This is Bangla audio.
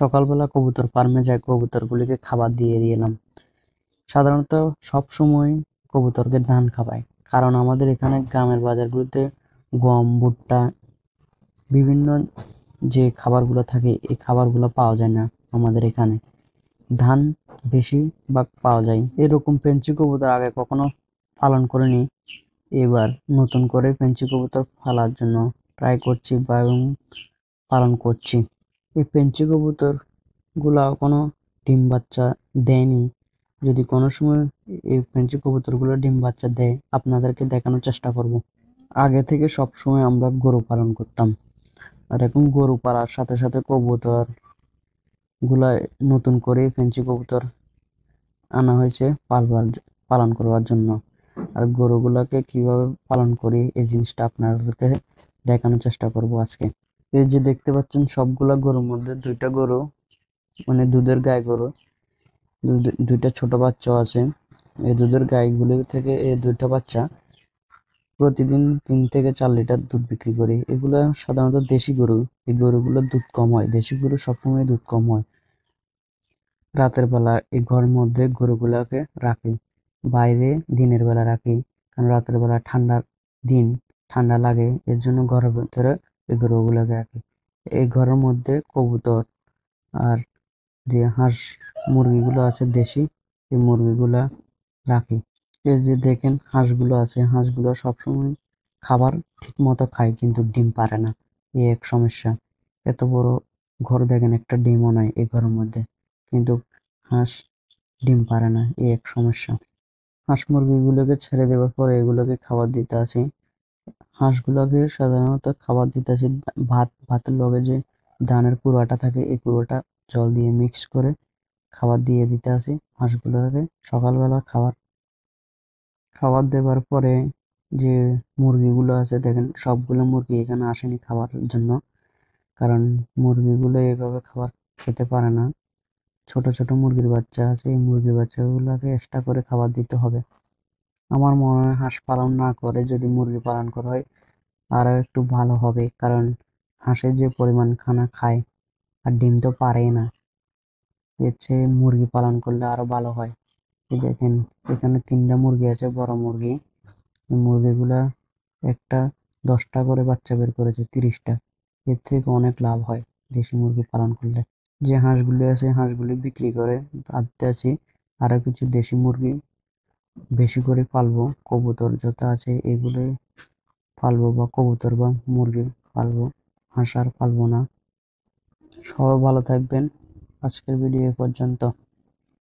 সকালবেলা কবুতর ফার্মে যাই, কবুতরগুলিকে খাবার দিয়ে দিলাম। সাধারণত সব সময় কবুতরকে ধান খাওয়াই, কারণ আমাদের এখানে গ্রামের বাজারগুলোতে গম, ভুট্টা, বিভিন্ন যে খাবারগুলো থাকে এই খাবারগুলো পাওয়া যায় না। আমাদের এখানে ধান বেশিরভাগ পাওয়া যায়। এরকম পেঞ্চি কবুতর আগে কখনো পালন করিনি, এবার নতুন করে পেঞ্চি কবুতর পালার জন্য ট্রাই করছি বা পালন করছি। এই পেঞ্চি কবুতর গুলা কোনো ডিম বাচ্চা দেয়নি। যদি কোনো সময় এই পেঞ্চি কবুতরগুলো ডিম বাচ্চা দেয়, আপনাদেরকে দেখানোর চেষ্টা করব। আগে থেকে সব সময় আমরা গরু পালন করতাম, আর এখন গরু পালার সাথে সাথে কবুতর গুলা নতুন করে পেঞ্চি কবুতর আনা হয়েছে পালন করবার জন্য। আর গরুগুলাকে কিভাবে পালন করি এই জিনিসটা আপনাদেরকে দেখানোর চেষ্টা করব আজকে। এই যে দেখতে পাচ্ছেন সবগুলা গরুর মধ্যে দুইটা গরু, মানে দুধের গাই গরু, দুইটা ছোট বাচ্চাও আছে। এই দুধের গাইগুলি থেকে এই দুইটা বাচ্চা প্রতিদিন 3 থেকে 4 লিটার দুধ বিক্রি করি। এগুলা সাধারণত দেশি গরু। এই গরুগুলোর দুধ কম হয়, দেশি গরু সবসময় দুধ কম হয়। রাতের বেলা এই ঘরের মধ্যে গরুগুলাকে রাখি, বাইরে দিনের বেলা রাখি, কারণ রাতের বেলা দিন ঠান্ডা লাগে, এর জন্য ঘরের ভিতরে এই গরুগুলাকে রাখি। এই ঘরের মধ্যে কবুতর আর যে হাঁস মুরগিগুলো আছে দেশি, এই মুরগিগুলা রাখি। এই যে দেখেন হাঁসগুলো আছে, হাঁসগুলো সবসময় খাবার ঠিক মতো খায় কিন্তু ডিম পারে না, এই এক সমস্যা। এত বড় ঘর দেখেন, একটা ডিমও নাই এই ঘরের মধ্যে, কিন্তু হাঁস ডিম পারে না, এই এক সমস্যা। হাঁস মুরগিগুলোকে ছেড়ে দেওয়ার পরে এগুলোকে খাবার দিতে আসি। হাঁসগুলোকে সাধারণত খাবার দিতে আসি ভাতের লগে যে ধানের কুড়াটা থাকে, এই কুড়োটা জল দিয়ে মিক্স করে খাবার দিয়ে দিতে আসি হাঁসগুলোকে সকালবেলা। খাবার দেওয়ার পরে যে মুরগিগুলো আছে দেখেন, সবগুলো মুরগি এখানে আসেনি খাবারের জন্য, কারণ মুরগিগুলো এভাবে খাবার খেতে পারে না। ছোট ছোট মুরগির বাচ্চা আছে, এই মুরগির বাচ্চাগুলোকে এক্সট্রা করে খাবার দিতে হবে। আমার মনে হয় হাঁস পালন না করে যদি মুরগি পালন করা হয় আরো একটু ভালো হবে, কারণ হাঁসের যে পরিমাণ খানা খায় আর ডিম তো পারেই না, এর চেয়ে মুরগি পালন করলে আরো ভালো হয়। এই দেখেন এখানে 3টা মুরগি আছে, বড় মুরগি। এই মুরগিগুলা একটা 10টা করে বাচ্চা বের করেছে, 30টা। এর থেকে অনেক লাভ হয় দেশি মুরগি পালন করলে। যে হাঁসগুলি আছে হাঁসগুলি বিক্রি করে ভাবতে আছি আরো কিছু দেশি মুরগি বেশি করে পালবো। কবুতর যত আছে এগুলো পালবো, বা কবুতর বা মুরগি পালবো, হাঁস আর পালবো না। সবাই ভালো থাকবেন, আজকের ভিডিও এ পর্যন্ত।